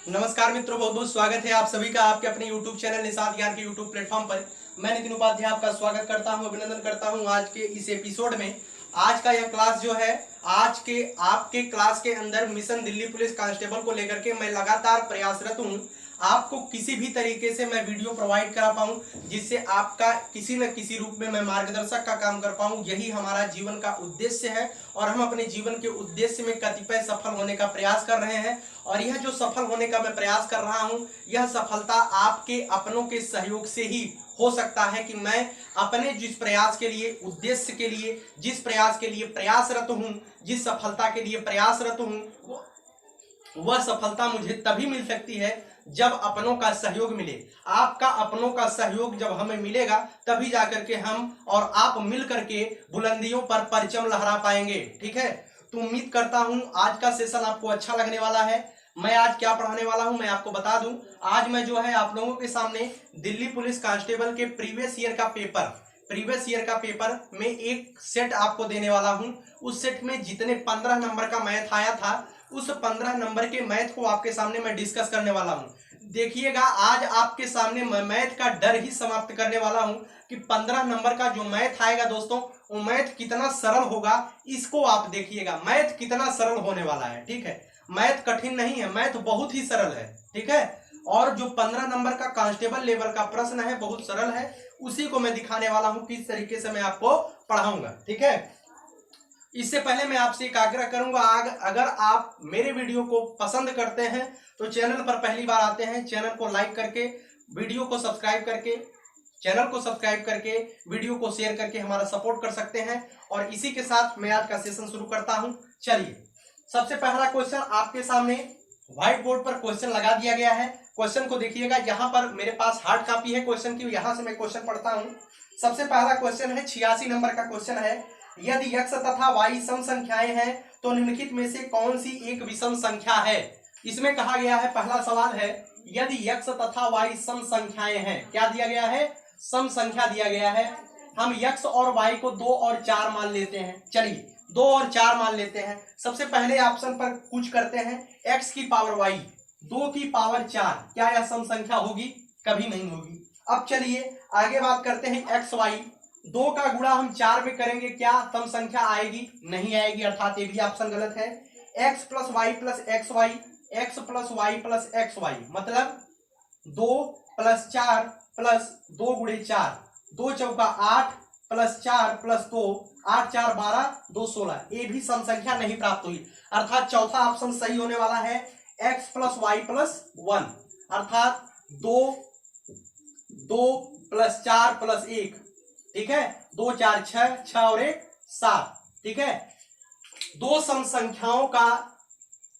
नमस्कार मित्रों, बहुत बहुत स्वागत है आप सभी का आपके अपने YouTube चैनल निषाद ज्ञान के YouTube प्लेटफॉर्म पर। मैं नितिन उपाध्याय आपका स्वागत करता हूं, अभिनंदन करता हूं आज के इस एपिसोड में। आज का यह क्लास जो है, आज के आपके क्लास के अंदर मिशन दिल्ली पुलिस कांस्टेबल को लेकर के मैं लगातार प्रयासरत हूं। आपको किसी भी तरीके से मैं वीडियो प्रोवाइड करा पाऊं जिससे आपका किसी न किसी रूप में मैं मार्गदर्शक का काम कर पाऊं। यही हमारा जीवन का उद्देश्य है और हम अपने जीवन के उद्देश्य में कतिपय सफल होने का प्रयास कर रहे हैं। और यह जो सफल होने का मैं प्रयास कर रहा हूं, यह सफलता आपके अपनों के सहयोग से ही हो सकता है कि मैं अपने जिस प्रयास के लिए, उद्देश्य के लिए, जिस प्रयास के लिए प्रयासरत हूं, जिस सफलता के लिए प्रयासरत हूं, वह सफलता मुझे तभी मिल सकती है जब अपनों का सहयोग मिले। आपका अपनों का सहयोग जब हमें मिलेगा तभी जाकर के हम और आप मिल करके बुलंदियों पर परचम लहरा पाएंगे। ठीक है, तो उम्मीद करता हूं आज का सेशन आपको अच्छा लगने वाला है। मैं आज क्या पढ़ाने वाला हूं मैं आपको बता दूं। आज मैं जो है आप लोगों के सामने दिल्ली पुलिस कांस्टेबल के प्रीवियस ईयर का पेपर में एक सेट आपको देने वाला हूं। उस सेट में जितने 15 नंबर का मैथ आया था, उस 15 नंबर के मैथ को आपके सामने मैं डिस्कस करने वाला हूं। देखिएगा, आज आपके सामने मैं मैथ का डर ही समाप्त करने वाला हूं कि 15 नंबर का जो मैथ आएगा दोस्तों, वो मैथ कितना सरल होगा, इसको आप देखिएगा। मैथ कितना सरल होने वाला है। ठीक है, मैथ कठिन नहीं है, मैथ बहुत ही सरल है। ठीक है, और जो 15 नंबर का कांस्टेबल लेवल का प्रश्न है, बहुत सरल है। उसी को मैं दिखाने वाला हूं किस तरीके से मैं आपको पढ़ाऊंगा। ठीक है, इससे पहले मैं आपसे एक आग्रह करूंगा, अगर आप मेरे वीडियो को पसंद करते हैं तो चैनल पर पहली बार आते हैं, चैनल को लाइक करके, वीडियो को सब्सक्राइब करके, चैनल को सब्सक्राइब करके, वीडियो को शेयर करके हमारा सपोर्ट कर सकते हैं। और इसी के साथ मैं आज का सेशन शुरू करता हूं। चलिए, सबसे पहला क्वेश्चन आपके सामने व्हाइट बोर्ड पर क्वेश्चन लगा दिया गया है। क्वेश्चन को देखिएगा, यहाँ पर मेरे पास हार्ड कॉपी है क्वेश्चन की, यहां से मैं क्वेश्चन पढ़ता हूं। सबसे पहला क्वेश्चन है, 86 नंबर का क्वेश्चन है। यदि x तथा y सम संख्याएं हैं तो निम्नलिखित में से कौन सी एक विषम संख्या है। इसमें कहा गया है, पहला सवाल है, यदि x तथा y सम संख्याएं हैं, क्या दिया गया है, सम संख्या दिया गया है। हम x और y को 2 और 4 मान लेते हैं। चलिए 2 और 4 मान लेते हैं। सबसे पहले ऑप्शन पर कुछ करते हैं, x की पावर y, 2 की पावर 4, क्या यह सम संख्या होगी? कभी नहीं होगी। अब चलिए आगे बात करते हैं, x y, 2 का गुणा हम 4 में करेंगे, क्या सम संख्या आएगी? नहीं आएगी, अर्थात ये भी ऑप्शन गलत है। x plus y plus x y, x plus y plus x y, मतलब 2 प्लस 4 प्लस 2 गुणे 4, 2 चौका 8 प्लस 4 प्लस 2, 8 4 12, 2 16, ये भी सम संख्या नहीं प्राप्त हुई। अर्थात चौथा ऑप्शन सही होने वाला है, x प्लस वाई प्लस 1, अर्थात 2 प्लस 4 प्लस 1। ठीक है, 2 4 6, 6 और 1 7। ठीक है, दो सम संख्याओं का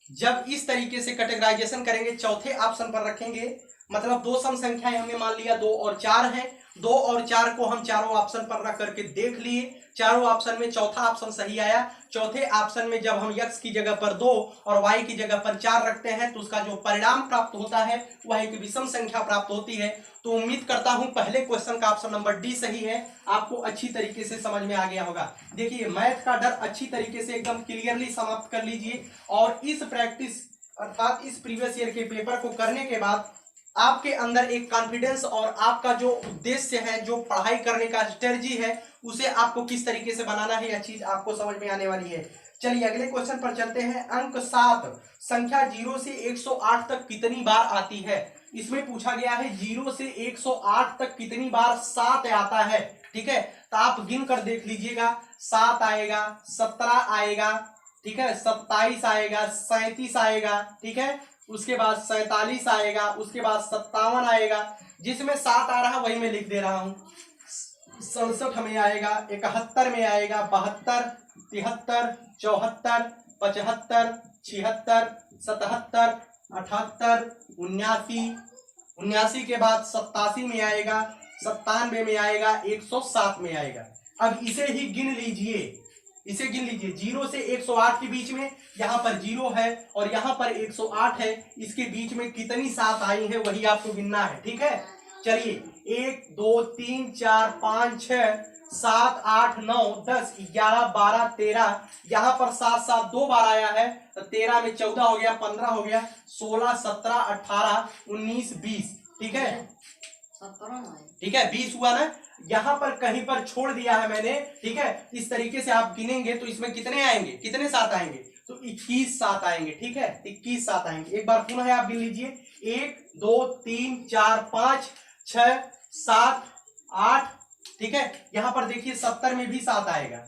जब इस तरीके से कैटेगराइजेशन करेंगे, चौथे ऑप्शन पर रखेंगे, मतलब दो सम संख्याएं हमने मान लिया 2 और 4 है। 2 और 4 को हम चारों ऑप्शन पर रख करके देख लिए, चारों ऑप्शन में चौथा ऑप्शन सही आया। चौथे ऑप्शन में जब हम x की जगह पर 2 और y की जगह पर 4 रखते हैं तो उसका जो परिणाम प्राप्त होता है वह एक विषम संख्या प्राप्त होती है। तो उम्मीद करता हूं पहले क्वेश्चन का ऑप्शन नंबर डी सही है, आपको अच्छी तरीके से समझ में आ गया होगा। देखिए, मैथ का डर अच्छी तरीके से एकदम क्लियरली समाप्त कर लीजिए और इस प्रैक्टिस अर्थात इस प्रीवियस ईयर के पेपर को करने के बाद आपके अंदर एक कॉन्फिडेंस और आपका जो उद्देश्य है, जो पढ़ाई करने का स्ट्रेटजी है, उसे आपको किस तरीके से बनाना है, यह चीज आपको समझ में आने वाली है। चलिए अगले क्वेश्चन पर चलते हैं। अंक 7 संख्या 0 से 108 तक कितनी बार आती है? इसमें पूछा गया है 0 से 108 तक कितनी बार 7 आता है। ठीक है, तो आप गिन कर देख लीजिएगा, 7 आएगा, 17 आएगा, ठीक है, 27 आएगा, 37 आएगा, ठीक है, उसके बाद 47 आएगा, उसके बाद 57 आएगा। जिसमें 7 आ रहा है वही मैं लिख दे रहा हूं। 67 में आएगा, 71 में आएगा, 72, 73, 74, 75, 76, 77, 78, 79, 79 के बाद 87 में आएगा, 97 में आएगा, 107 में आएगा। अब इसे ही गिन लीजिए, इसे गिन लीजिए, 0 से 108 के बीच में यहाँ पर 0 है और यहाँ पर 108 है, इसके बीच में कितनी 7 आई है वही आपको गिनना है। ठीक है, चलिए 1 2 3 4 5 6 7 8 9 10 11 12 13, यहाँ पर 7 7 2 बार आया है तो 13 में 14 हो गया, 15 हो गया, 16 17 18 19 20, ठीक है, ठीक है 20 हुआ ना। यहाँ पर कहीं पर छोड़ दिया है मैंने, ठीक है। इस तरीके से आप गिनेंगे तो इसमें कितने आएंगे, कितने 7 आएंगे, तो 21 7 आएंगे, ठीक है, 21 7 आएंगे। एक बार पुनः आप गिन लीजिए, 1 2 3 4 5 6 7 8, ठीक है। यहाँ पर देखिए 70 में भी 7 आएगा,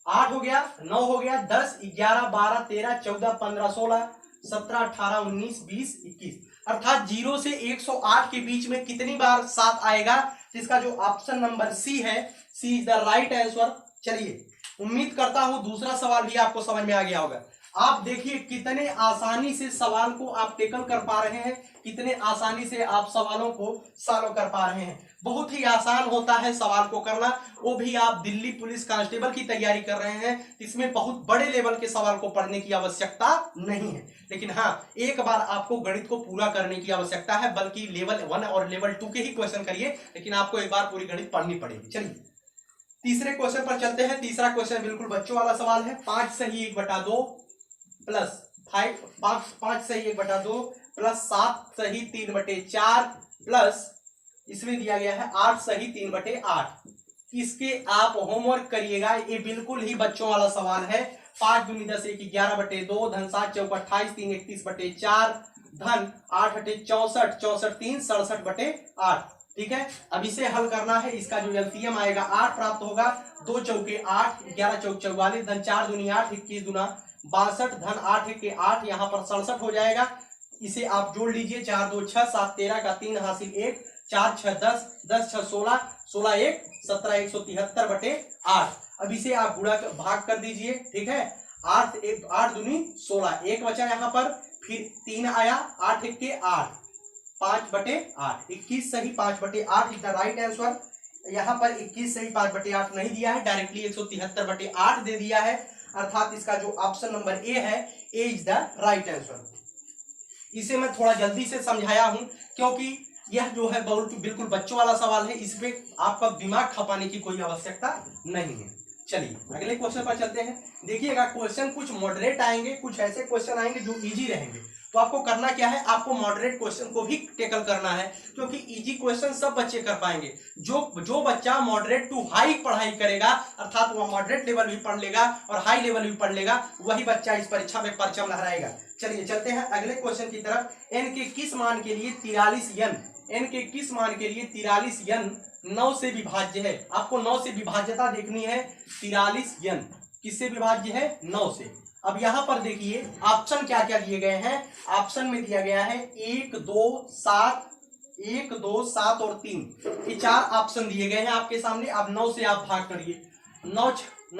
8 हो गया, 9 हो गया, 10 11 12 13 14 15 16 17 18 19 20 21, अर्थात 0 से 108 के बीच में कितनी बार 7 आएगा। तो इसका जो ऑप्शन नंबर सी है, सी इज द राइट आंसर। चलिए उम्मीद करता हूं दूसरा सवाल भी आपको समझ में आ गया होगा। आप देखिए कितने आसानी से सवाल को आप टेकल कर पा रहे हैं, कितने आसानी से आप सवालों को सॉल्व कर पा रहे हैं। बहुत ही आसान होता है सवाल को करना, वो भी आप दिल्ली पुलिस कांस्टेबल की तैयारी कर रहे हैं, इसमें बहुत बड़े लेवल के सवाल को पढ़ने की आवश्यकता नहीं है। लेकिन हाँ, एक बार आपको गणित को पूरा करने की आवश्यकता है, बल्कि लेवल 1 और लेवल 2 के ही क्वेश्चन करिए, लेकिन आपको एक बार पूरी गणित पढ़नी पड़ेगी। चलिए तीसरे क्वेश्चन पर चलते हैं। तीसरा क्वेश्चन बिल्कुल बच्चों वाला सवाल है। 5 सही 1/2 प्लस 5 सही 1/2 प्लस 7 सही 3/4 प्लस इसमें दिया गया है 8 सही 3/8। इसके आप होमवर्क करिएगा, ये बिल्कुल ही बच्चों वाला सवाल है। 5 दूनी 10 1 11/2 धन 7 चौक 28 3 31/4 धन 8 8 64 64 3 67/8, ठीक है। अब इसे हल करना है, इसका जो एलसीएम आएगा 8 प्राप्त होगा, 2 चौके 8 11 चौक 44 धन 4 दूनी 8 21 दूना 62 धन 8 1 के 8, यहाँ पर 67 हो जाएगा। इसे आप जोड़ लीजिए, 4 2 6 7 13 का 3 हासिल 1 4 6 10 10 6 16 16 1 17 173/8। अब इसे आप गुणा भाग कर दीजिए, ठीक है। 8 दूनी 16, 1 बचा यहाँ पर, फिर 3 आया, 8 1 के 8 5/8, 21 सही 5/8 इज द राइट आंसर। यहाँ पर 21 सही 5/8 नहीं दिया है, डायरेक्टली 173/8 दे दिया है, अर्थात इसका जो ऑप्शन नंबर ए है, ए इज द राइट आंसर। इसे मैं थोड़ा जल्दी से समझाया हूं क्योंकि यह जो है बिल्कुल बच्चों वाला सवाल है, इसमें आपका दिमाग खपाने की कोई आवश्यकता नहीं है। चलिए अगले क्वेश्चन पर चलते हैं। देखिएगा क्वेश्चन कुछ मॉडरेट आएंगे, कुछ ऐसे क्वेश्चन आएंगे जो इजी रहेंगे। तो आपको करना क्या है, आपको मॉडरेट क्वेश्चन को भी टेकल करना है, क्योंकि इजी क्वेश्चन सब बच्चे कर पाएंगे। जो बच्चा मॉडरेट टू हाई पढ़ाई करेगा, अर्थात वह मॉडरेट लेवल भी पढ़ लेगा और हाई लेवल भी पढ़ लेगा, वही बच्चा इस परीक्षा में परचम लहराएगा। चलिए चलते हैं अगले क्वेश्चन की तरफ। एन के किस मान के लिए 43 यन, एन के किस मान के लिए 43 यन 9 से विभाज्य है। आपको 9 से विभाज्यता देखनी है। 43 यन किससे विभाज्य है, 9 से। अब यहां पर देखिए ऑप्शन क्या क्या दिए गए हैं। ऑप्शन में दिया गया है 1 2 7 1 2 7 और 3, ये 4 ऑप्शन दिए गए हैं आपके सामने। अब 9 से आप भाग करिए, 9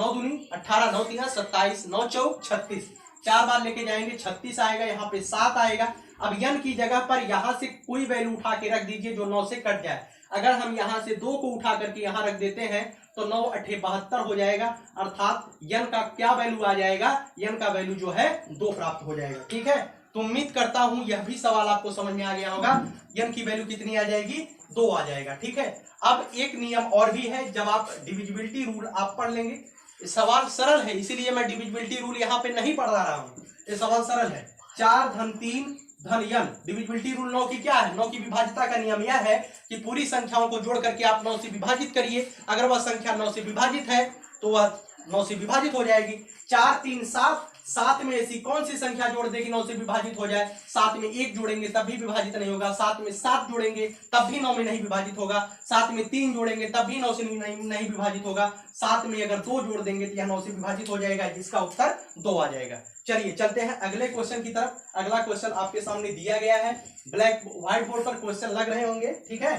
दूनी 18 9 3 27 9 चौक 36, 4 बार लेके जाएंगे 36 आएगा, यहाँ पे 7 आएगा। अब यन की जगह पर यहाँ से कोई वैल्यू उठा के रख दीजिए जो 9 से कट जाए। अगर हम यहाँ से 2 को उठा करके यहाँ रख देते हैं तो 9 8 72 हो जाएगा, अर्थात यन का क्या वैल्यू आ जाएगा, यन का वैल्यू जो है 2 प्राप्त हो जाएगा, ठीक है। तो उम्मीद करता हूं यह भी सवाल आपको समझ में आ गया होगा। यन की वैल्यू कितनी आ जाएगी, 2 आ जाएगा, ठीक है। अब एक नियम और भी है, जब आप डिविजिबिलिटी रूल आप पढ़ लेंगे। सवाल सरल है, इसीलिए मैं डिविजिबिलिटी रूल यहाँ पे नहीं पढ़ रहा हूँ, ये सवाल सरल है। 4 धन 3 धन यन, डिविजिबिलिटी रूल 9 की क्या है, 9 की विभाज्यता का नियम यह है कि पूरी संख्याओं को जोड़ करके आप 9 से विभाजित करिए। अगर वह संख्या 9 से विभाजित है तो वह 9 से विभाजित हो जाएगी। 4 3 7, 7 में ऐसी कौन सी संख्या जोड़ देगी 9 से विभाजित हो जाए। 7 में 1 जोड़ेंगे तब भी विभाजित नहीं होगा, 7 में 7 जोड़ेंगे तब भी 9 में नहीं विभाजित होगा, 7 में 3 जोड़ेंगे तब भी 9 से नहीं विभाजित होगा, 7 में अगर 2 जोड़ देंगे तो यह 9 से विभाजित हो जाएगा, जिसका उत्तर 2 आ जाएगा। चलिए चलते हैं अगले क्वेश्चन की तरफ। अगला क्वेश्चन आपके सामने दिया गया है, व्हाइट बोर्ड पर क्वेश्चन लग रहे होंगे, ठीक है।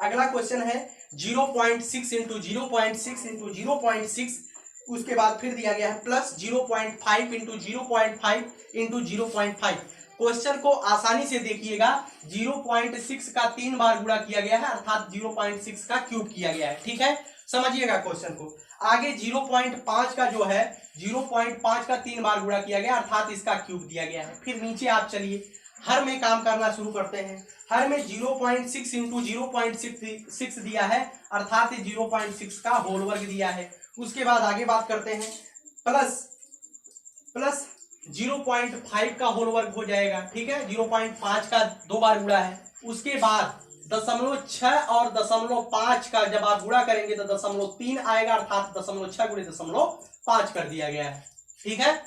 अगला क्वेश्चन है 0.6 इंटू 0.6 इंटू 0.6, उसके बाद फिर दिया गया है प्लस 0.5 इंटू 0.5 इंटू 0.5। क्वेश्चन को आसानी से देखिएगा, 0.6 का 3 बार गुणा किया गया है, अर्थात 0.6 का क्यूब किया गया है। ठीक है, समझिएगा क्वेश्चन को। आगे 0.5 का जो है 0.5 का 3 बार गुणा किया गया, अर्थात इसका क्यूब दिया गया है। फिर नीचे आप चलिए हर में काम करना शुरू करते हैं। हर में 0.6 इंटू 0.6 दिया है, अर्थात 0.6 का होल वर्ग दिया है। उसके बाद आगे बात करते हैं, प्लस 0.5 का होल वर्ग हो जाएगा। ठीक है, 0.5 का 2 बार गुणा है। उसके बाद 0.6 और 0.5 का जब आप गुणा करेंगे तो 0.3 आएगा, अर्थात 0.6 गुणे 0.5 कर दिया गया है। ठीक है,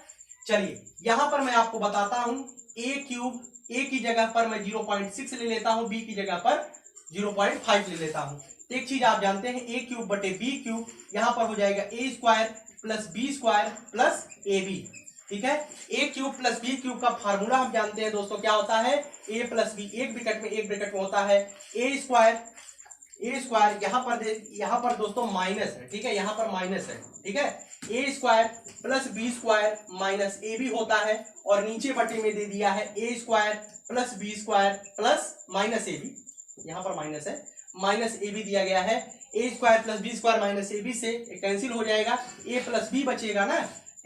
चलिए यहां पर मैं आपको बताता हूं, ए क्यूब, ए की जगह पर मैं 0.6 ले लेता हूं, बी की जगह पर 0.5 ले लेता हूं। एक चीज आप जानते हैं, ए क्यूब बटे बी क्यूब, यहां पर हो जाएगा a square plus b square plus a b. ठीक है, a cube plus b cube का फार्मूला हम जानते हैं दोस्तों, क्या होता है, ए प्लस बी, एक ब्रैकेट में होता है ए स्क्वायर, यहां पर दोस्तों माइनस है। ठीक है, यहां पर माइनस है। ठीक है, a square plus b square minus a b होता है, और नीचे बटे में दे दिया है a square plus b square plus minus a b, यहां पर माइनस है, माइनस ए बी दिया गया है। A square plus b square minus a b से कैंसिल हो जाएगा, ए प्लस बी बचेगा ना,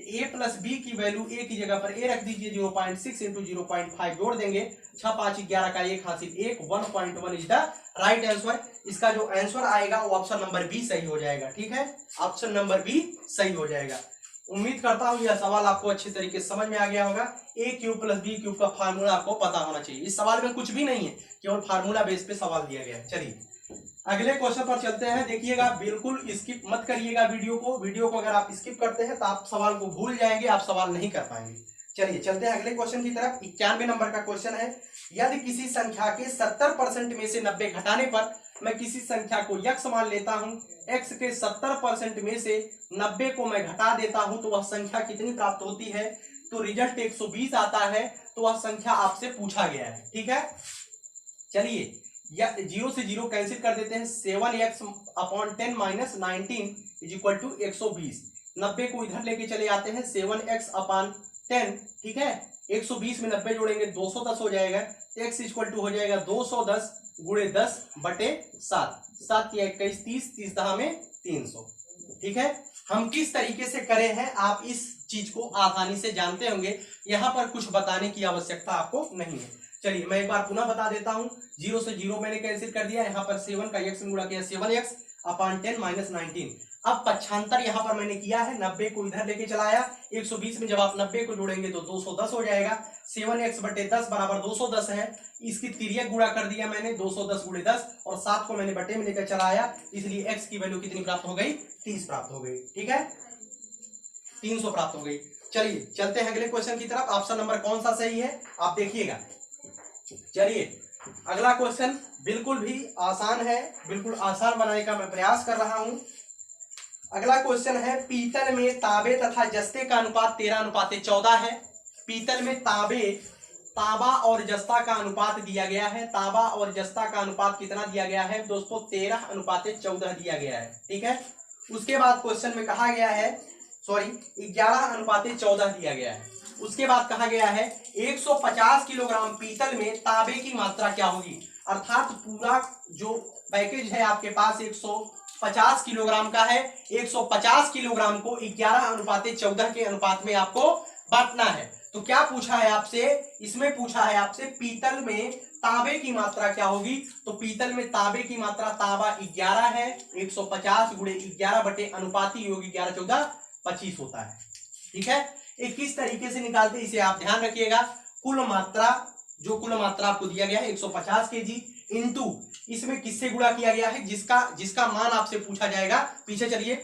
ए प्लस बी की वैल्यू ए की जगह पर ए रख दीजिए, 0.6 इंटू 0.5 जोड़ देंगे, 6 5 11 का 1 हासिल 1, 1.1 इज द राइट आंसर। इसका जो आंसर आएगा वो ऑप्शन नंबर बी सही हो जाएगा। ठीक है, ऑप्शन नंबर बी सही हो जाएगा। उम्मीद करता हूं यह सवाल आपको अच्छे तरीके से समझ में आ गया होगा। ए क्यूब प्लस बी क्यूब का फार्मूला आपको पता होना चाहिए। इस सवाल में कुछ भी नहीं है, केवल फार्मूला बेस पे सवाल दिया गया है। चलिए अगले क्वेश्चन पर चलते हैं। देखिएगा, बिल्कुल स्किप मत करिएगा वीडियो को अगर आप स्किप करते हैं तो आप सवाल को भूल जाएंगे, आप सवाल नहीं कर पाएंगे। चलिए चलते हैं अगले क्वेश्चन की तरफ। 91 नंबर का क्वेश्चन है, यदि किसी संख्या के 70% में से 90 घटाने पर मैं किसी संख्या को यक्स मान लेता हूं, एक्स के 70% में से 90 को मैं घटा देता हूं, तो वह संख्या कितनी प्राप्त होती है। तो रिजल्ट 120 आता है, तो वह संख्या आपसे पूछा गया है। ठीक है, चलिए या 0 से 0 कैंसिल कर देते हैं, 7x/10 minus 19 is equal to 120। 90 को इधर लेके चले आते हैं, 7x/10। ठीक है, 120 में 90 जोड़ेंगे 210 हो जाएगा, x इक्वल टू हो जाएगा 210 गुणे 10 बटे 7, 7 या 21 30, 30 दहा में 300। ठीक है, हम किस तरीके से करे हैं आप इस चीज को आसानी से जानते होंगे, यहां पर कुछ बताने की आवश्यकता आपको नहीं है। चलिए मैं एक बार पुनः बता देता हूं, 0 से 0 मैंने कैंसिल कर दिया, यहाँ पर 7 का x में गुणा किया, 7x/10 माइनस 19। अब पक्षांतर यहाँ पर मैंने किया है, 90 को इधर लेके चलाया, 120 में जब आप 90 को जोड़ेंगे तो 210 हो जाएगा, 7x/10 बराबर 210 है। इसकी तिर्यक गुणा कर दिया मैंने, 210 गुणे 10, और 7 को मैंने बटे में लेकर चलाया, इसलिए x की वैल्यू कितनी प्राप्त हो गई, 30 प्राप्त हो गई। ठीक है, 300 प्राप्त हो गई। चलिए चलते हैं अगले क्वेश्चन की तरफ। ऑप्शन नंबर कौन सा सही है आप देखिएगा। चलिए अगला क्वेश्चन बिल्कुल भी आसान है, बिल्कुल आसान बनाने का मैं प्रयास कर रहा हूं। अगला क्वेश्चन है, पीतल में तांबे तथा जस्ते का अनुपात 13:14 है। पीतल में तांबा और जस्ता का अनुपात दिया गया है। तांबा और जस्ता का अनुपात कितना दिया गया है दोस्तों, 13:14 दिया गया है। ठीक है, उसके बाद क्वेश्चन में कहा गया है, 11:14 दिया गया है। उसके बाद कहा गया है 150 किलोग्राम पीतल में तांबे की मात्रा क्या होगी, अर्थात पूरा जो पैकेज है आपके पास 150 किलोग्राम का है, 150 किलोग्राम को 11:14 के अनुपात में आपको बांटना है। तो क्या पूछा है आपसे, इसमें पूछा है आपसे पीतल में तांबे की मात्रा क्या होगी। तो पीतल में तांबे की मात्रा, तांबा 11 है, 150 गुणे 11 बटे अनुपाती योग 11×14 25 होता है। ठीक है, एक किस तरीके से निकालते इसे आप ध्यान रखिएगा। कुल मात्रा आपको दिया गया है 150 केजी, इंटू इसमें किससे गुणा किया गया है, जिसका मान आपसे पूछा जाएगा। पीछे चलिए,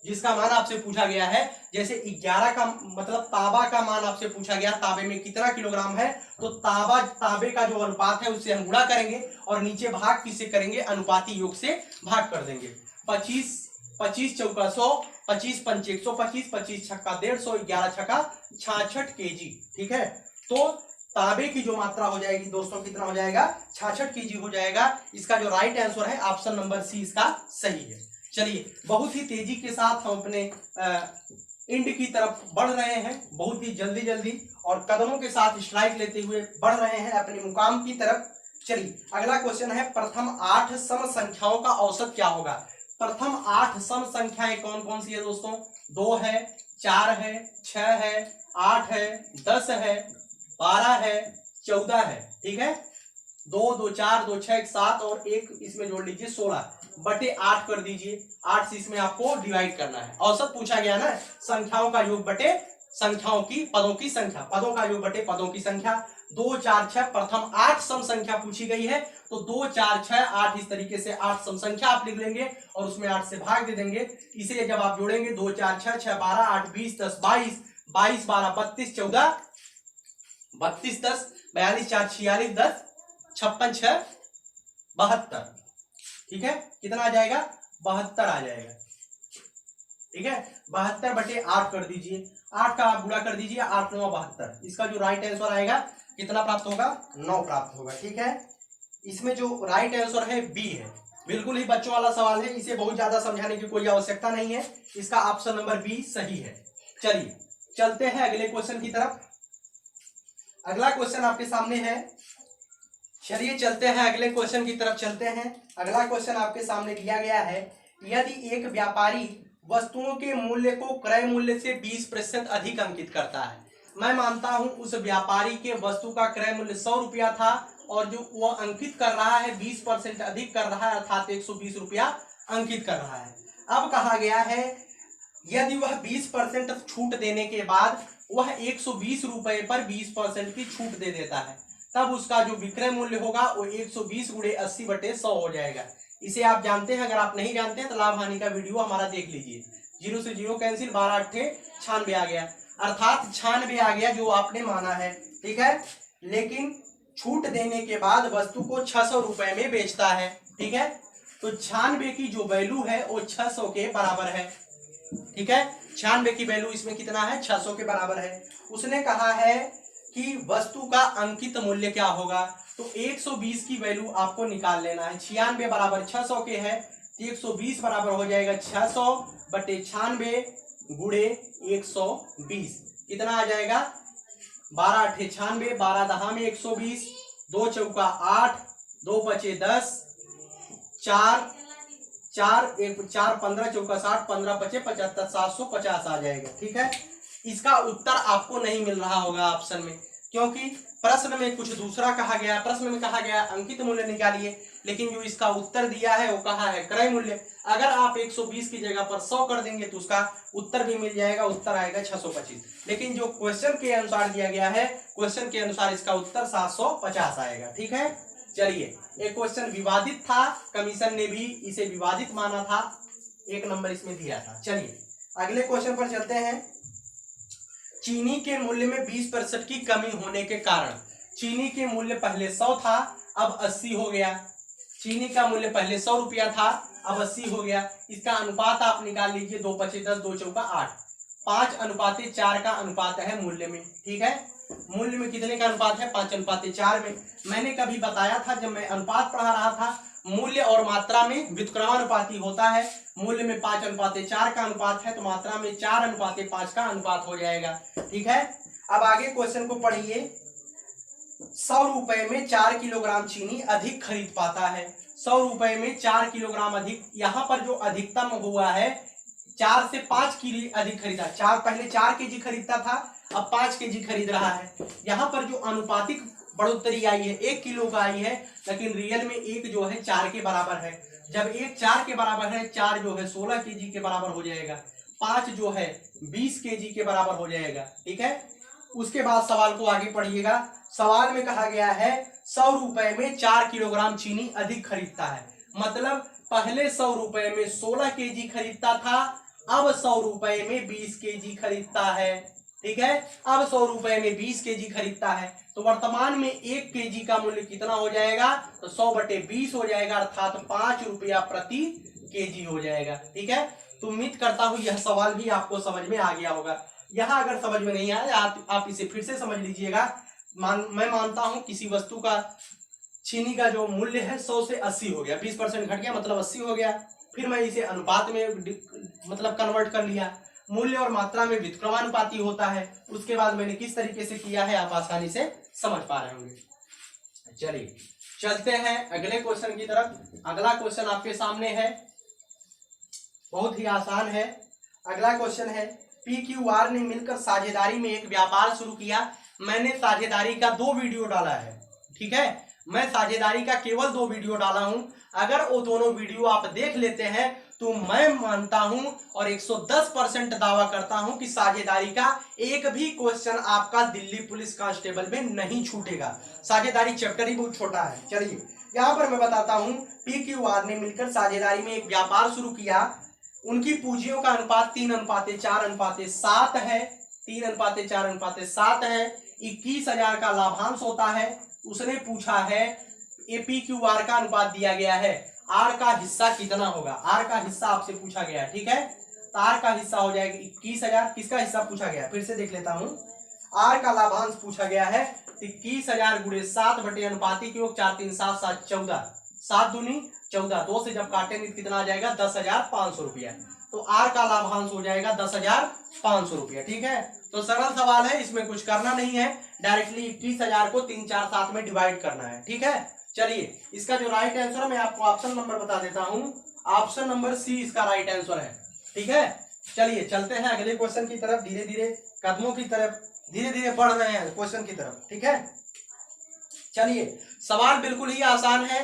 जिसका मान आपसे पूछा गया है, जैसे 11 का मतलब तांबा का मान आपसे पूछा गया, तांबे में कितना किलोग्राम है, तो तांबे का जो अनुपात है उससे हम गुणा करेंगे, और नीचे भाग किससे करेंगे, अनुपाती योग से भाग कर देंगे। 25 चौका 100, 25 पंचे 125, 25 छक्का 150, 11 छक्का 66 केजी। ठीक है, तो तांबे की जो मात्रा हो जाएगी दोस्तों, कितना हो जाएगा, 66 केजी हो जाएगा। इसका जो राइट आंसर है ऑप्शन नंबर सी इसका सही है। चलिए बहुत ही तेजी के साथ हम अपने इंड की तरफ बढ़ रहे हैं बहुत ही जल्दी जल्दी और कदमों के साथ स्ट्राइक लेते हुए बढ़ रहे हैं अपने मुकाम की तरफ। चलिए अगला क्वेश्चन है, प्रथम 8 सम संख्याओं का औसत क्या होगा। प्रथम 8 सम संख्याएं कौन कौन सी है दोस्तों? 2 है, 4 है, 6 है, 8 है, 10 है, 12 है, 14 है। ठीक है, 2 2 4 2 6 7 और एक इसमें जोड़ लीजिए 16 बटे 8 कर दीजिए। 8 से इसमें आपको डिवाइड करना है। औसत पूछा गया ना, संख्याओं का योग बटे संख्याओं की पदों की संख्या, पदों का योग बटे पदों की संख्या। 2 4 6 प्रथम 8 सम संख्या पूछी गई है, तो 2 4 6 8 इस तरीके से 8 सम संख्या आप लिख लेंगे और उसमें 8 से भाग दे देंगे। इसे जब आप जोड़ेंगे 2 4 6 6 12 8 20 10 22 22 12 32 14 32 10 42 4 46 10 56 6 72। ठीक है, कितना आ जाएगा? 72 आ जाएगा। ठीक है, 72 बटे 8 कर दीजिए, 8 का आप गुणा कर दीजिए, 8 9 72। इसका जो राइट आंसर आएगा कितना प्राप्त होगा? 9 प्राप्त होगा। ठीक है, इसमें जो राइट आंसर है बी है। बिल्कुल ही बच्चों वाला सवाल है, इसे बहुत ज्यादा समझाने की कोई आवश्यकता नहीं है। इसका ऑप्शन नंबर बी सही है। चलिए चलते हैं अगले क्वेश्चन की तरफ। अगला क्वेश्चन आपके सामने है। चलिए चलते हैं अगले क्वेश्चन की तरफ चलते हैं। अगला क्वेश्चन आपके सामने दिया गया है, यदि एक व्यापारी वस्तुओं के मूल्य को क्रय मूल्य से 20% अधिक अंकित करता है। मैं मानता हूं उस व्यापारी के वस्तु का क्रय मूल्य 100 रुपया था और जो वह अंकित कर रहा है 20% अधिक कर रहा है, अर्थात 120 रुपया अंकित कर रहा है। अब कहा गया है यदि वह 20% छूट देने के बाद वह 120 रुपए पर 20% की छूट दे देता है, तब उसका जो विक्रय मूल्य होगा वो 120 गुणे 80 बटे 100 हो जाएगा। इसे आप जानते हैं, अगर आप नहीं जानते हैं तो लाभ हानि का वीडियो हमारा देख लीजिए। 0 से 0 कैंसिल, 12 8 96 आ गया, अर्थात 96 आ गया जो आपने माना है। ठीक है, लेकिन छूट देने के बाद वस्तु को 600 रुपए में बेचता है। ठीक है, तो 96 की जो वैल्यू है वो 600 के बराबर है। ठीक है, 96 की वैल्यू इसमें कितना है? 600 के बराबर है। उसने कहा है कि वस्तु का अंकित मूल्य क्या होगा, तो 120 की वैल्यू आपको निकाल लेना है। 96 बराबर 600 के है, तो 120 बराबर हो जाएगा 600 बटे 96 गुणे 120। कितना आ जाएगा? 12 8 96, 12 दहा में 120, 2 चौका 8, 2 बचे 10, 4 4 1 4 15 चौका 60, 15 बचे 75, 750 आ जाएगा। ठीक है, इसका उत्तर आपको नहीं मिल रहा होगा ऑप्शन में, क्योंकि प्रश्न में कुछ दूसरा कहा गया। प्रश्न में कहा गया अंकित मूल्य निकालिए, लेकिन जो इसका उत्तर दिया है वो कहा है क्रय मूल्य। अगर आप 120 की जगह पर 100 कर देंगे तो उसका उत्तर भी मिल जाएगा, उत्तर आएगा 625। लेकिन जो क्वेश्चन के अनुसार दिया गया है, क्वेश्चन के अनुसार इसका उत्तर 750 आएगा। ठीक है, चलिए एक क्वेश्चन विवादित था, कमीशन ने भी इसे विवादित माना था, 1 नंबर इसमें दिया था। चलिए अगले क्वेश्चन पर चलते हैं। चीनी के मूल्य में 20% की कमी होने के कारण, चीनी के मूल्य पहले 100 था अब 80 हो गया। चीनी का मूल्य पहले 100 रुपया था अब 80 हो गया। इसका अनुपात आप निकाल लीजिए, 2 पचे 10, 2 चौका 8, 5:4 का अनुपात है मूल्य में। ठीक है, मूल्य में कितने का अनुपात है? 5:4 में। मैंने कभी बताया था जब मैं अनुपात पढ़ा रहा था, मूल्य और मात्रा में व्युत्क्रमानुपाती होता है। मूल्य में 5:4 का अनुपात है, तो मात्रा में 4:5 का अनुपात हो जाएगा। ठीक है, अब आगे क्वेश्चन को पढ़िए। 100 रुपए में 4 किलोग्राम चीनी अधिक खरीद पाता है। 100 रुपए में 4 किलोग्राम अधिक, यहाँ पर जो अधिकतम हुआ है 4 से 5 किलो अधिक खरीदा। पहले 4 केजी खरीदता था, अब 5 केजी खरीद रहा है। यहाँ पर जो अनुपातिक बढ़ोतरी आई है 1 किलो का आई है, लेकिन रियल में 1 जो है 4 के बराबर है। जब 1 4 के बराबर है, 4 जो है 16 केजी के बराबर हो जाएगा, 5 जो है 20 केजी के बराबर हो जाएगा। ठीक है, उसके बाद सवाल को आगे पढ़िएगा। सवाल में कहा गया है 100 रुपए में 4 किलोग्राम चीनी अधिक खरीदता है, मतलब पहले 100 रुपए में 16 केजी खरीदता था, अब 100 रुपए में 20 केजी खरीदता है। ठीक है, अब 100 रुपए में 20 केजी खरीदता है, तो वर्तमान में 1 केजी का मूल्य कितना हो जाएगा? तो 100/20 हो जाएगा, अर्थात 5 रुपया प्रति केजी हो जाएगा। ठीक है, तो उम्मीद करता हूं यह सवाल भी आपको समझ में आ गया होगा। यहाँ अगर समझ में नहीं आया आप इसे फिर से समझ लीजिएगा। मैं मानता हूं किसी वस्तु का चीनी का जो मूल्य है 100 से 80 हो गया, 20% घट गया मतलब 80 हो गया। फिर मैं इसे अनुपात में मतलब कन्वर्ट कर लिया। मूल्य और मात्रा में व्युत्क्रमानुपाती होता है। उसके बाद मैंने किस तरीके से किया है आप आसानी से समझ पा रहे होंगे। चलिए चलते हैं अगले क्वेश्चन की तरफ। अगला क्वेश्चन आपके सामने है, बहुत ही आसान है। अगला क्वेश्चन है, पी क्यू आर ने मिलकर साझेदारी में एक व्यापार शुरू किया। मैंने साझेदारी का 2 वीडियो डाला है, ठीक है। मैं साझेदारी का केवल 2 वीडियो डाला हूं। अगर वो दोनों वीडियो आप देख लेते हैं तो मैं मानता हूं और 110% दावा करता हूं कि साझेदारी का एक भी क्वेश्चन आपका दिल्ली पुलिस कांस्टेबल में नहीं छूटेगा। साझेदारी चैप्टर ही बहुत छोटा है। चलिए यहां पर मैं बताता हूं, पी क्यू आर ने मिलकर साझेदारी में एक व्यापार शुरू किया। उनकी पूंजियों का अनुपात 3:4:7 है। 3:4:7 है। 21,000 का लाभांश होता है। उसने पूछा है पी क्यू आर का अनुपात दिया गया है, आर का हिस्सा कितना होगा। आर का हिस्सा आपसे पूछा गया है, ठीक है। तो आर का हिस्सा हो जाएगा 21,000। किसका हिस्सा पूछा गया, फिर से देख लेता हूं। आर का लाभांश पूछा गया है 21,000 गुणे 7 बटे अनुपाती के योग 4 3 7 7 14, 7 दूनी 14, 2 से जब काटेंगे कितना आ जाएगा 10,500 रुपया। तो आर का लाभांश हो जाएगा 10,500 रुपया, ठीक है। तो सरल सवाल है, इसमें कुछ करना नहीं है, डायरेक्टली 21,000 को 3 4 7 में डिवाइड करना है, ठीक है। चलिए इसका जो राइट आंसर मैं आपको ऑप्शन नंबर बता देता हूं। ऑप्शन नंबर सी इसका राइट आंसर है, ठीक है। चलिए चलते हैं अगले क्वेश्चन की तरफ। धीरे धीरे कदमों की तरफ धीरे धीरे बढ़ रहे हैं क्वेश्चन की तरफ, ठीक है। चलिए सवाल बिल्कुल ही आसान है,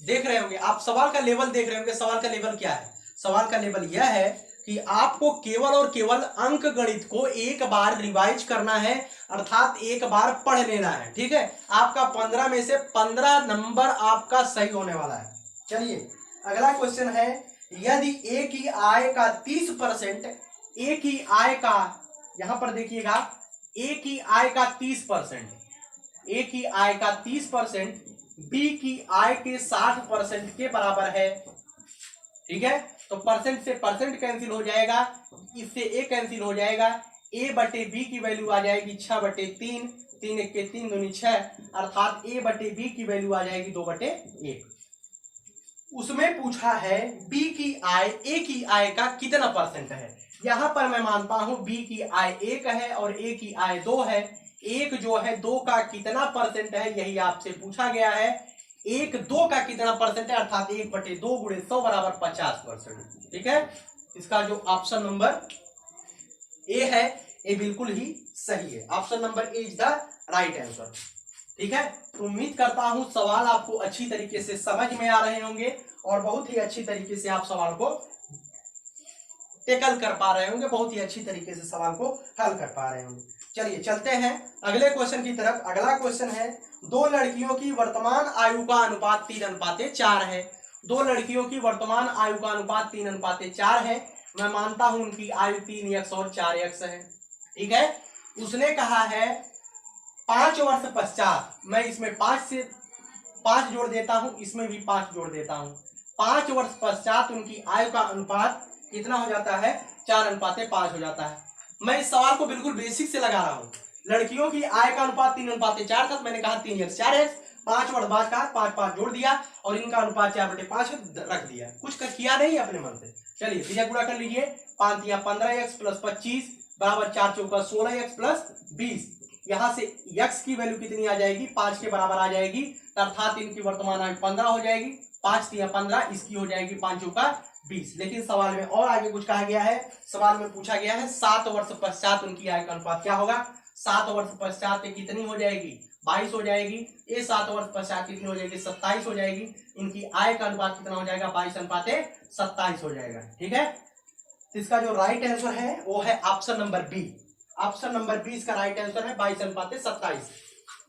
देख रहे होंगे आप, सवाल का लेवल देख रहे होंगे। सवाल का लेवल क्या है, सवाल का लेवल यह है कि आपको केवल और केवल अंक गणित को एक बार रिवाइज करना है, अर्थात एक बार पढ़ लेना है, ठीक है। आपका 15 में से 15 नंबर आपका सही होने वाला है। चलिए अगला क्वेश्चन है, यदि ए की आय का 30%, ए की आय का, यहां पर देखिएगा, ए की आय का 30%, ए की आय का 30% बी की आय के 60% के बराबर है, ठीक है। तो परसेंट से परसेंट कैंसिल हो जाएगा, इससे ए कैंसिल हो जाएगा। ए बटे बी की वैल्यू आ जाएगी 6/3, 3 1 के 3 दूनी 6, अर्थात ए बटे बी की वैल्यू आ जाएगी 2/1। उसमें पूछा है बी की आय ए की आय का कितना परसेंट है। यहां पर मैं मानता हूं बी की आय 1 है और ए की आय 2 है। 1 जो है 2 का कितना परसेंट है, यही आपसे पूछा गया है। 1 2 का कितना परसेंट है, अर्थात 1/2 गुणे 100 बराबर 50%, ठीक है। इसका जो ऑप्शन नंबर ए है, ये बिल्कुल ही सही है। Option number A is the right answer, ठीक है। तो उम्मीद करता हूं सवाल आपको अच्छी तरीके से समझ में आ रहे होंगे और बहुत ही अच्छी तरीके से आप सवाल को टेकल कर पा रहे होंगे, बहुत ही अच्छी तरीके से सवाल को हल कर पा रहे होंगे। चलिए चलते हैं अगले क्वेश्चन की तरफ। अगला क्वेश्चन है, 2 लड़कियों की वर्तमान आयु का अनुपात 3:4 है। 2 लड़कियों की वर्तमान आयु का अनुपात 3:4 है। मैं मानता हूं उनकी आयु 3x और 4x है, ठीक है। उसने कहा है 5 वर्ष पश्चात, मैं इसमें 5 से 5 जोड़ देता हूं, इसमें भी 5 जोड़ देता हूं। 5 वर्ष पश्चात उनकी आयु का अनुपात कितना हो जाता है, 4:5 हो जाता है। मैं इस सवाल को बिल्कुल बेसिक से लगा रहा हूं। लड़कियों की आय का अनुपात 3:4 था, मैंने कहा 3x 4x, 5 वर्ष बाद का 5 5 जोड़ दिया और इनका अनुपात 4/5 रख दिया, कुछ किया नहीं अपने मन से। चलिए सीधा गुणा कर लीजिए, 5 या 15x प्लस 25 बराबर 4 चौका 16x प्लस 20। यहां से x की वैल्यू कितनी आ जाएगी, 5 के बराबर आ जाएगी, अर्थात इनकी वर्तमान आयु 15 हो जाएगी। 5 या 15, इसकी हो जाएगी 5 चौका 20। लेकिन सवाल में और आगे कुछ कहा गया है। सवाल में पूछा गया है 7 वर्ष पश्चात उनकी आय का अनुपात क्या होगा। 7 वर्ष पश्चात कितनी हो जाएगी, 22 हो जाएगी। ये 7 वर्ष पश्चात कितनी हो जाएगी, 27 हो जाएगी। इनकी आय का अनुपात कितना हो जाएगा, 22:27 हो जाएगा, ठीक है। इसका जो राइट आंसर है वो है option number B. Option number B इसका राइट आंसर है, 22:27।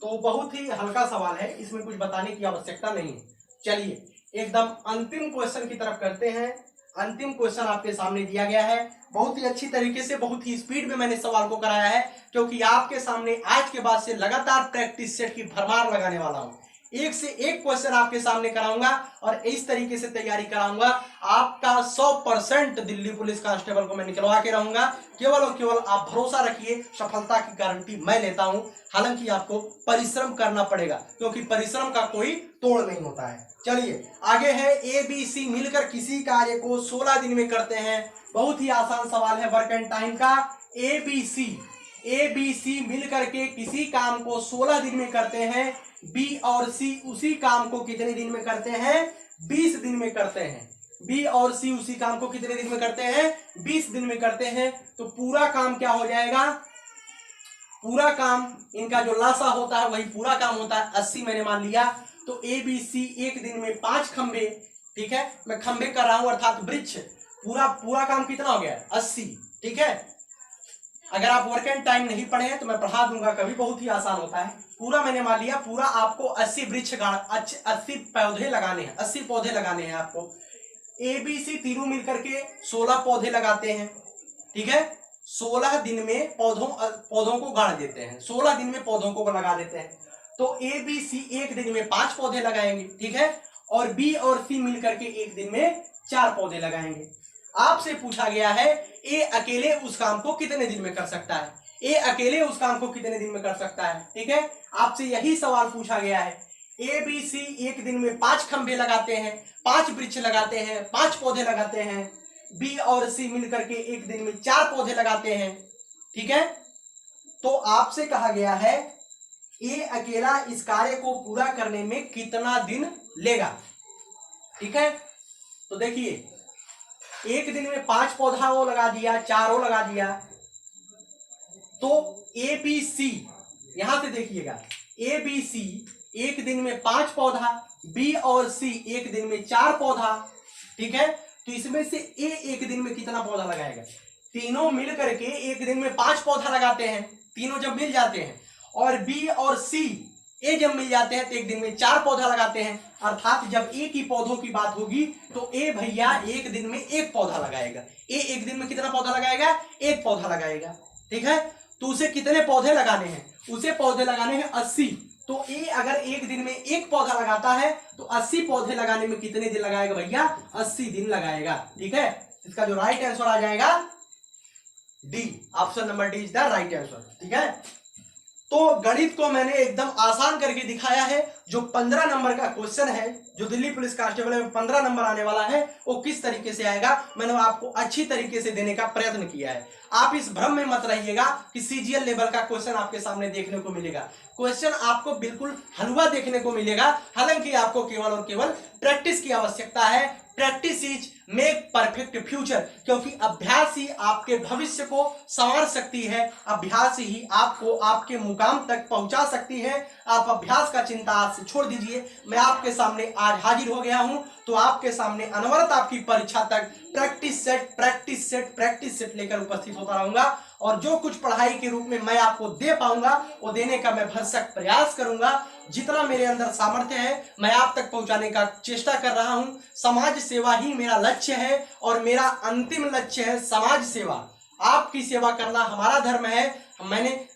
तो बहुत ही हल्का सवाल है, इसमें कुछ बताने की आवश्यकता नहीं है। चलिए एकदम अंतिम क्वेश्चन की तरफ करते हैं। अंतिम क्वेश्चन आपके सामने दिया गया है, बहुत ही अच्छी तरीके से, बहुत ही स्पीड में मैंने सवाल को कराया है, क्योंकि आपके सामने आज के बाद से लगातार प्रैक्टिस सेट की भरमार लगाने वाला हूं। एक से एक क्वेश्चन आपके सामने कराऊंगा और इस तरीके से तैयारी कराऊंगा, आपका 100% दिल्ली पुलिस कांस्टेबल को मैं निकलवा के रहूंगा। केवल और केवल आप भरोसा रखिए, सफलता की गारंटी मैं लेता हूं। हालांकि आपको परिश्रम करना पड़ेगा, क्योंकि परिश्रम का कोई तोड़ नहीं होता है। चलिए आगे है, ABC मिलकर किसी कार्य को 16 दिन में करते हैं। बहुत ही आसान सवाल है वर्क एंड टाइम का। ABC मिलकर के किसी काम को 16 दिन में करते हैं। B और C उसी काम को कितने दिन में करते हैं? 20 दिन में करते हैं। B और C उसी काम को कितने दिन में करते हैं? 20 दिन में करते हैं। तो पूरा काम क्या हो जाएगा? पूरा काम इनका जो लासा होता है वही पूरा काम होता है। 80 मैंने मान लिया। तो ABC एक दिन में 5 खंबे, ठीक है, मैं खंबे कर रहा हूं अर्थात वृक्ष। पूरा काम कितना हो गया? 80, ठीक है। अगर आप वर्क एंड टाइम नहीं पढ़े हैं तो मैं पढ़ा दूंगा कभी, बहुत ही आसान होता है। पूरा मैंने मान लिया, पूरा आपको 80 वृक्ष 80 पौधे लगाने हैं, 80 पौधे लगाने हैं आपको। ABC तीनों मिलकर के 16 पौधे लगाते हैं, ठीक है। 16 दिन में पौधों को गाड़ देते हैं, 16 दिन में पौधों को लगा देते हैं। तो ABC एक दिन में 5 पौधे लगाएंगे, ठीक है, और B और C मिलकर के एक दिन में 4 पौधे लगाएंगे। आपसे पूछा गया है ए अकेले उस काम को कितने दिन में कर सकता है? ए अकेले उस काम को कितने दिन में कर सकता है, ठीक है। आपसे यही सवाल पूछा गया है। ABC एक दिन में 5 खंभे लगाते हैं, 5 वृक्ष लगाते हैं, 5 पौधे लगाते हैं। B और C मिलकर के एक दिन में 4 पौधे लगाते हैं, ठीक है। तो आपसे कहा गया है ए अकेला इस कार्य को पूरा करने में कितना दिन लेगा, ठीक है। तो देखिए, एक दिन में 5 पौधा वो लगा दिया, 4 वो लगा दिया। तो ABC, यहां से देखिएगा, ABC एक दिन में 5 पौधा, B और C एक दिन में 4 पौधा, ठीक है। तो इसमें से A एक दिन में कितना पौधा लगाएगा? तीनों मिल करके एक दिन में 5 पौधा लगाते हैं, तीनों जब मिल जाते हैं, और B और C ए जब मिल जाते हैं तो एक दिन में 4 पौधा लगाते हैं। अर्थात जब ए की पौधों की बात होगी तो ए भैया एक दिन में 1 पौधा लगाएगा। ए एक दिन में कितना पौधा लगाएगा? 1 पौधा लगाएगा, ठीक है। तो उसे कितने पौधे लगाने हैं? उसे पौधे लगाने हैं 80। तो ए अगर एक दिन में 1 पौधा लगाता है तो 80 पौधे लगाने में कितने दिन लगाएगा भैया? 80 दिन लगाएगा, ठीक है। इसका जो राइट आंसर आ जाएगा D, option number D is the right answer, ठीक है। तो गणित को मैंने एकदम आसान करके दिखाया है। जो 15 नंबर का क्वेश्चन है, जो दिल्ली पुलिस कांस्टेबल में 15 नंबर आने वाला है, वो किस तरीके से आएगा मैंने आपको अच्छी तरीके से देने का प्रयत्न किया है। आप इस भ्रम में मत रहिएगा कि CGL लेवल का क्वेश्चन आपके सामने देखने को मिलेगा। क्वेश्चन आपको बिल्कुल हलवा देखने को मिलेगा। हालांकि आपको केवल और केवल प्रैक्टिस की आवश्यकता है। Practice is make perfect future, क्योंकि अभ्यास ही आपके भविष्य को संवार सकती है। अभ्यास ही आपको आपके मुकाम तक पहुंचा सकती है। आप अभ्यास का चिंता आज से छोड़ दीजिए। मैं आपके सामने आज हाजिर हो गया हूं, तो आपके सामने अनवरत आपकी परीक्षा तक प्रैक्टिस सेट लेकर उपस्थित होता रहूंगा। और जो कुछ पढ़ाई के रूप में मैं आपको दे पाऊंगा वो देने का मैं भरसक प्रयास करूंगा। जितना मेरे अंदर सामर्थ्य है मैं आप तक पहुंचाने का चेष्टा कर रहा हूं। समाज सेवा ही मेरा लक्ष्य है और मेरा अंतिम लक्ष्य है समाज सेवा। आपकी सेवा करना हमारा धर्म है। मैंने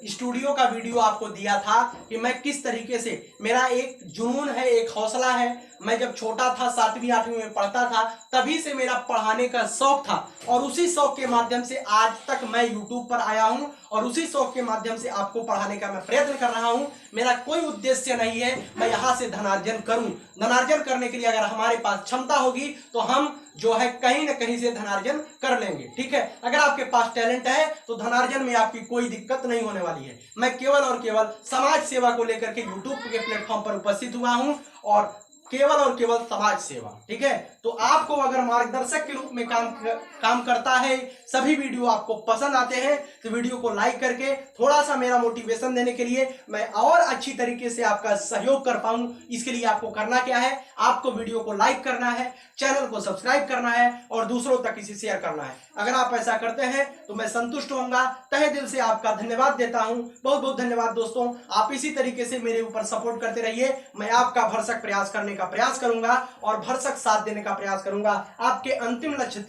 स्टूडियो का वीडियो आपको दिया था कि मैं किस तरीके से, मेरा एक जुनून है, एक हौसला है। मैं जब छोटा था, 7वीं 8वीं में पढ़ता था, तभी से मेरा पढ़ाने का शौक था और उसी शौक के माध्यम से आज तक मैं यूट्यूब पर आया हूं और उसी शौक के माध्यम से आपको पढ़ाने का मैं प्रयत्न कर रहा हूं। मेरा कोई उद्देश्य नहीं है मैं यहां से धनार्जन करूं। धनार्जन करने के लिए अगर हमारे पास क्षमता होगी तो हम जो है कहीं ना कहीं से धनार्जन कर लेंगे, ठीक है। अगर आपके पास टैलेंट है तो धनार्जन में आपकी कोई दिक्कत नहीं होने वाली है। मैं केवल और केवल समाज सेवा को लेकर के यूट्यूब के प्लेटफॉर्म पर उपस्थित हुआ हूं और केवल और केवल समाज सेवा, ठीक है। तो आपको अगर मार्गदर्शक के रूप में काम करता है, सभी वीडियो आपको पसंद आते हैं तो वीडियो को लाइक करके थोड़ा सा मेरा मोटिवेशन देने के लिए मैं और अच्छी तरीके से आपका सहयोग कर पाऊं, इसके लिए आपको करना क्या है? आपको वीडियो को लाइक करना है, चैनल को सब्सक्राइब करना है और दूसरों तक इसे शेयर करना है। अगर आप ऐसा करते हैं तो मैं संतुष्ट होऊंगा। तहे दिल से आपका धन्यवाद देता हूं। बहुत बहुत धन्यवाद दोस्तों। आप इसी तरीके से मेरे ऊपर सपोर्ट करते रहिए। मैं आपका भरसक प्रयास करने का प्रयास करूंगा और भरसक साथ देने का प्रयास करूंगा। आपके अंतिम लक्ष्य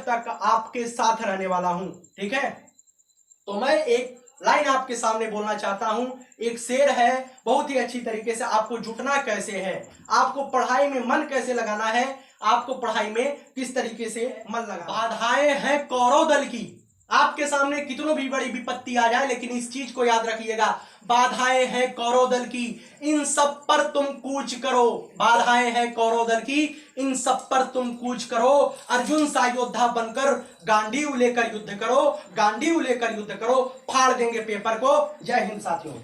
तक आपके साथ रहने वाला हूं, ठीक है। तो मैं एक लाइन आपके सामने बोलना चाहता हूं। एक शेर है, बहुत ही अच्छी तरीके से आपको जुटना कैसे है, आपको पढ़ाई में मन कैसे लगाना है, आपको पढ़ाई में किस तरीके से मन लगाना। बाधाएं हैं कौरव दल की, आपके सामने कितनों भी बड़ी विपत्ति आ जाए, लेकिन इस चीज को याद रखिएगा, बाधाएं हैं कौरव दल की, इन सब पर तुम कूच करो। बाधाएं हैं कौरव दल की, इन सब पर तुम कूच करो। अर्जुन सा योद्धा बनकर गांडीव लेकर युद्ध करो, गांडीव लेकर युद्ध करो, फाड़ देंगे पेपर को। जय हिंद साथियों।